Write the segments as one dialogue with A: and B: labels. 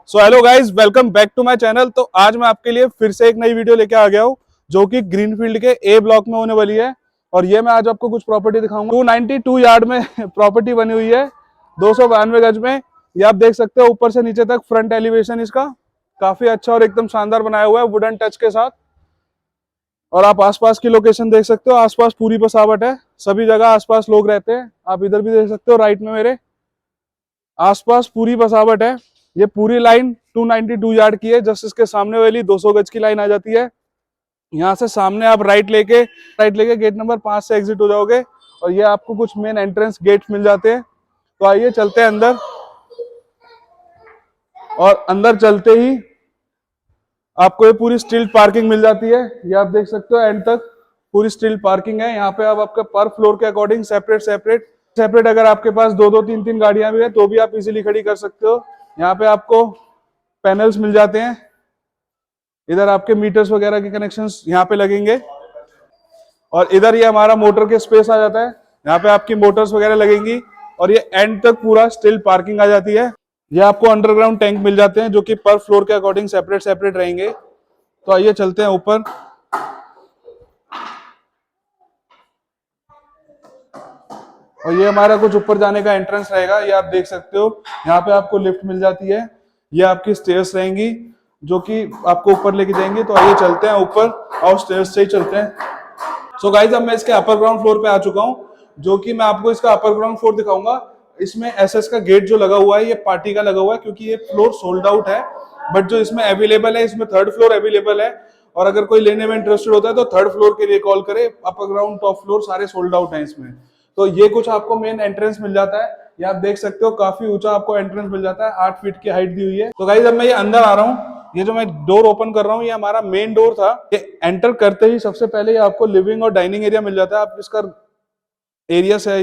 A: So hello guys, welcome back to my channel. तो आज मैं आपके लिए फिर से एक नई वीडियो लेके आ गया हूँ जो कि ग्रीनफील्ड के ए ब्लॉक में होने वाली है। और ये मैं आज आपको कुछ प्रॉपर्टी दिखाऊंगा। 292 यार्ड में प्रॉपर्टी बनी हुई है, 292 गज में। ये आप देख सकते हो ऊपर से नीचे तक फ्रंट एलिवेशन इसका काफी अच्छा और एकदम शानदार बनाया हुआ है वुडन टच के साथ। और आप आसपास की लोकेशन देख सकते हो, आसपास पूरी बसावट है, सभी जगह आसपास लोग रहते हैं। आप इधर भी देख सकते हो, राइट में मेरे आसपास पूरी बसावट है। ये पूरी लाइन 292 यार्ड की है। जस्ट इसके सामने वाली 200 गज की लाइन आ जाती है। यहाँ से सामने आप राइट लेके गेट नंबर 5 से एग्जिट हो जाओगे और ये आपको कुछ मेन एंट्रेंस गेट मिल जाते हैं। तो आइए चलते हैं अंदर। और अंदर चलते ही आपको ये पूरी स्ट्रीट पार्किंग मिल जाती है। ये आप देख सकते हो, एंड तक पूरी स्ट्रीट पार्किंग है। यहाँ पे आप आपका पर फ्लोर के अकॉर्डिंग सेपरेट अगर आपके पास दो दो तीन तीन गाड़ियां भी है तो भी आप इजीली खड़ी कर सकते हो। यहाँ पे आपको पैनल्स मिल जाते हैं। इधर आपके मीटर्स वगैरह के कनेक्शंस यहाँ पे लगेंगे। और इधर ये हमारा मोटर के स्पेस आ जाता है, यहाँ पे आपकी मोटर्स वगैरह लगेंगी। और ये एंड तक पूरा स्टिल पार्किंग आ जाती है। ये आपको अंडरग्राउंड टैंक मिल जाते हैं जो कि पर फ्लोर के अकॉर्डिंग सेपरेट सेपरेट रहेंगे। तो आइए चलते हैं ऊपर। और ये हमारा कुछ ऊपर जाने का एंट्रेंस रहेगा। ये आप देख सकते हो, यहाँ पे आपको लिफ्ट मिल जाती है। ये आपकी स्टेयर्स रहेंगी जो कि आपको ऊपर लेके जाएंगे। तो आइए चलते हैं ऊपर, और स्टेयर्स से ही चलते हैं। सो गाइज, अब मैं इसके अपर ग्राउंड फ्लोर पे आ चुका हूँ, जो कि मैं आपको इसका अपर ग्राउंड फ्लोर दिखाऊंगा। इसमें एसएस का गेट जो लगा हुआ है ये पार्टी का लगा हुआ है, क्योंकि ये फ्लोर सोल्ड आउट है। बट जो इसमें अवेलेबल है, इसमें थर्ड फ्लोर अवेलेबल है। और अगर कोई लेने में इंटरेस्टेड होता है तो थर्ड फ्लोर के लिए कॉल करे। अपर ग्राउंड टॉप फ्लोर सारे सोल्ड आउट है इसमें। तो ये कुछ आपको मेन एंट्रेंस मिल जाता है। ये आप देख सकते हो, काफी ऊंचा आपको एंट्रेंस मिल जाता है, 8 फीट की हाइट दी हुई है। तो गाइज, अब मैं ये अंदर आ रहा हूँ। ये जो मैं डोर ओपन कर रहा हूँ, ये हमारा मेन डोर था। ये एंटर करते ही सबसे पहले ये आपको लिविंग और डाइनिंग एरिया मिल जाता है। आप इसका एरिया से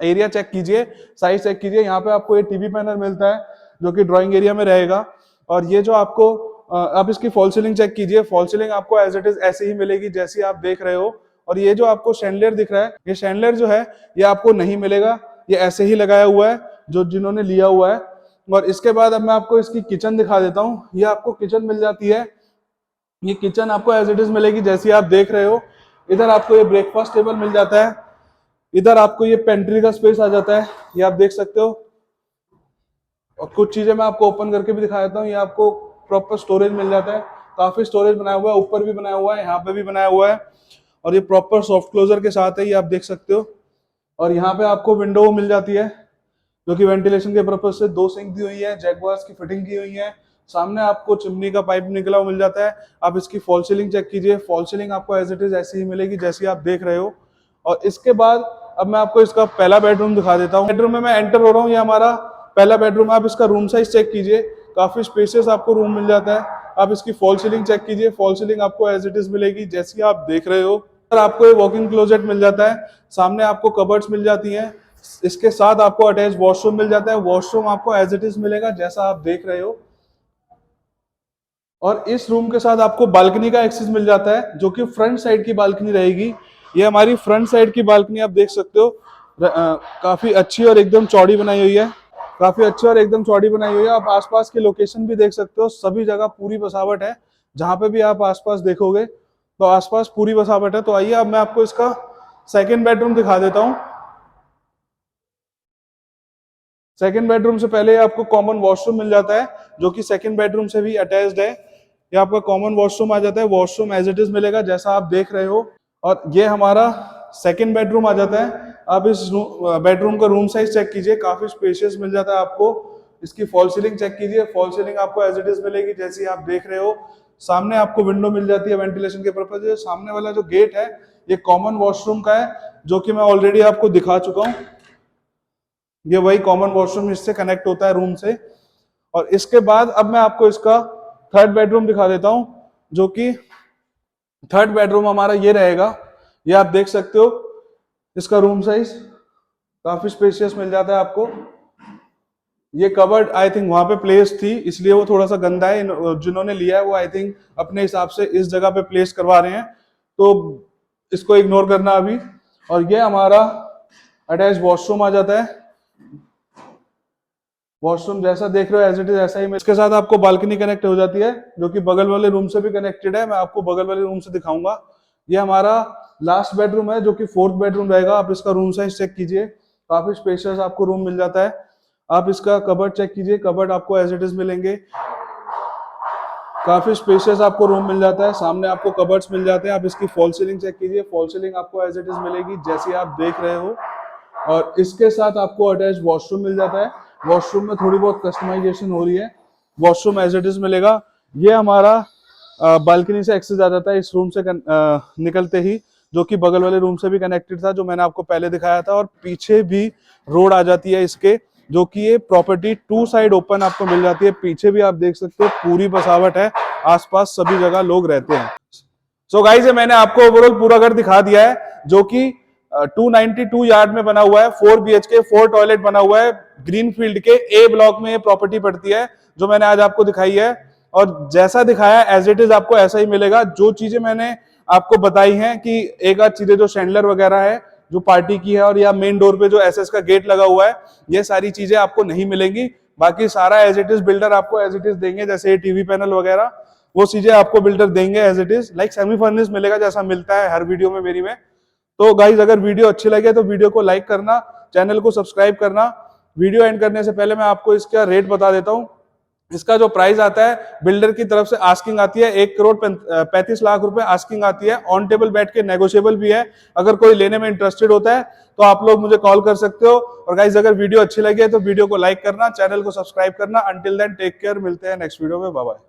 A: एरिया चेक कीजिए, साइज चेक कीजिए। यहाँ पे आपको ये टीवी पैनल मिलता है जो कि ड्राइंग एरिया में रहेगा। और ये जो आपको आप इसकी फॉल सीलिंग चेक कीजिए। फॉल सीलिंग आपको एज इट इज ऐसे ही मिलेगी जैसी आप देख रहे हो। और ये जो आपको शैंडलियर दिख रहा है, ये शैंडलियर जो है ये आपको नहीं मिलेगा, ये ऐसे ही लगाया हुआ है जो जिन्होंने लिया हुआ है। और इसके बाद अब मैं आपको इसकी किचन दिखा देता हूँ। ये आपको किचन मिल जाती है। ये किचन आपको एज इट इज मिलेगी जैसी आप देख रहे हो। इधर आपको ये ब्रेकफास्ट टेबल मिल जाता है। इधर आपको ये पेंट्री का स्पेस आ जाता है, ये आप देख सकते हो। और कुछ चीजें मैं आपको ओपन करके भी दिखा देता हूँ। ये आपको प्रॉपर स्टोरेज मिल जाता है, काफी स्टोरेज बनाया हुआ है। ऊपर भी बनाया हुआ है, यहाँ पे भी बनाया हुआ है। और ये प्रॉपर सॉफ्ट क्लोजर के साथ है, ये आप देख सकते हो। और यहाँ पे आपको विंडो मिल जाती है जो कि वेंटिलेशन के पर्पज से। 2 सिंक दी हुई है, जैगवार्स की फिटिंग की हुई है। सामने आपको चिमनी का पाइप निकला हुआ मिल जाता है। आप इसकी फॉल सीलिंग चेक कीजिए। फॉल सीलिंग आपको एज इट इज ऐसी ही मिलेगी जैसी आप देख रहे हो। और इसके बाद अब मैं आपको इसका पहला बेडरूम दिखा देता हूँ। बेडरूम में मैं एंटर हो रहा हूँ, ये हमारा पहला बेडरूम। आप इसका रूम साइज चेक कीजिए, काफी स्पेशियस आपको रूम मिल जाता है। आप इसकी फॉल सीलिंग चेक कीजिए। फॉल सीलिंग आपको एज इट इज मिलेगी जैसी आप देख रहे हो। आपको ये वॉकिंग क्लोजेट मिल जाता है। सामने आपको कबर्ड्स मिल जाती हैं। इसके साथ आपको अटैच वॉशरूम मिल जाता है। वॉशरूम आपको एज इट इज मिलेगा जैसा आप देख रहे हो। और इस रूम के साथ आपको बालकनी का एक्सेस मिल जाता है जो कि फ्रंट साइड की बालकनी रहेगी। ये हमारी फ्रंट साइड की बालकनी आप देख सकते हो। काफी अच्छी और एकदम चौड़ी बनाई हुई है। काफी अच्छी और एकदम चौड़ी बनाई हुई है। आप आसपास की लोकेशन भी देख सकते हो, सभी जगह पूरी बसावट है। जहां पे भी आप आसपास देखोगे तो आसपास पूरी बसावट है। तो आइए अब मैं आपको इसका सेकेंड बेडरूम दिखा देता हूँ। सेकंड बेडरूम से पहले आपको कॉमन वॉशरूम मिल जाता है जो कि सेकंड बेडरूम से भी अटैच्ड है। ये आपका कॉमन वॉशरूम आ जाता है। वॉशरूम एज इट इज मिलेगा जैसा आप देख रहे हो। और ये हमारा सेकंड बेडरूम आ जाता है। आप इस बेडरूम का रूम साइज चेक कीजिए, काफी स्पेशियस मिल जाता है आपको। इसकी फॉल सीलिंग चेक कीजिए। फॉल सीलिंग आपको एज इट इज मिलेगी जैसी आप देख रहे हो। सामने आपको विंडो मिल जाती है वेंटिलेशन के पर्पज से। सामने वाला जो गेट है ये कॉमन वॉशरूम का है जो कि मैं ऑलरेडी आपको दिखा चुका हूँ। ये वही कॉमन वॉशरूम इससे कनेक्ट होता है रूम से। और इसके बाद अब मैं आपको इसका थर्ड बेडरूम दिखा देता हूं, जो कि थर्ड बेडरूम हमारा ये रहेगा। ये आप देख सकते हो, इसका रूम साइज काफी स्पेशियस मिल जाता है आपको। ये कबर्ड आई थिंक वहां पे प्लेस थी इसलिए वो थोड़ा सा गंदा है। जिन्होंने लिया है वो आई थिंक अपने हिसाब से इस जगह पे प्लेस करवा रहे हैं, तो इसको इग्नोर करना अभी। और ये हमारा अटैच वॉशरूम आ जाता है। वॉशरूम जैसा देख रहे हो एज इट इज ऐसा ही इसके साथ आपको बालकनी कनेक्ट हो जाती है, जो कि बगल वाले रूम से भी कनेक्टेड है। मैं आपको बगल वाले रूम से दिखाऊंगा। ये हमारा लास्ट बेडरूम है, जो कि 4th बेडरूम रहेगा। आप इसका रूम साइज चेक कीजिए, काफी स्पेशियस आपको रूम मिल जाता है। आप इसका कबर्ड चेक कीजिए, कबर्ड आपको एज इट इज मिलेंगे। काफी स्पेशियस आपको रूम मिल जाता है। सामने आपको कबर्ड्स मिल जाते हैं। आप इसकी फॉल सीलिंग चेक कीजिए, फॉल सीलिंग आपको एज इट इज मिलेगी जैसी आप देख रहे हो। और इसके साथ आपको अटैच वॉशरूम मिल जाता है। वॉशरूम में थोड़ी बहुत कस्टमाइजेशन हो रही है। वॉशरूम एज इट इज मिलेगा। ये हमारा बालकनी से एक्सेस आ जाता है इस रूम से निकलते ही, जो कि बगल वाले रूम से भी कनेक्टेड था, जो मैंने आपको पहले दिखाया था। और पीछे भी रोड आ जाती है इसके, जो कि ये प्रॉपर्टी 2 साइड ओपन आपको मिल जाती है। पीछे भी आप देख सकते हो पूरी बसावट है, आसपास सभी जगह लोग रहते हैं। सो गाइस, ये मैंने आपको ओवरऑल पूरा घर दिखा दिया है, जो कि 292 यार्ड में बना हुआ है। 4 BHK 4 टॉयलेट बना हुआ है। ग्रीनफील्ड के A ब्लॉक में ये प्रॉपर्टी पड़ती है, जो मैंने आज आपको दिखाई है। और जैसा दिखाया एज इट इज आपको ऐसा ही मिलेगा। जो चीजें मैंने आपको बताई हैं कि एक आध चीजें जो शैंडलर वगैरह है जो पार्टी की है, और या मेन डोर पे जो SS का गेट लगा हुआ है, ये सारी चीजें आपको नहीं मिलेंगी। बाकी सारा एज इट इज बिल्डर आपको एज इट इज देंगे, जैसे टीवी पैनल वगैरह वो चीजें आपको बिल्डर देंगे as it is, like semi furnish मिलेगा जैसा मिलता है हर वीडियो में मेरी में। तो गाइज, अगर वीडियो अच्छी लगे तो वीडियो को लाइक करना, चैनल को सब्सक्राइब करना। वीडियो एंड करने से पहले मैं आपको इसका रेट बता देता हूँ। इसका जो प्राइस आता है बिल्डर की तरफ से, आस्किंग आती है 1,35,00,000 रुपए आस्किंग आती है। ऑन टेबल बैठ के नेगोशिएबल भी है। अगर कोई लेने में इंटरेस्टेड होता है तो आप लोग मुझे कॉल कर सकते हो। और गाइज, अगर वीडियो अच्छी लगी है तो वीडियो को लाइक करना, चैनल को सब्सक्राइब करना। अंटिल देन टेक केयर, मिलते हैं नेक्स्ट वीडियो में, बाय बाय।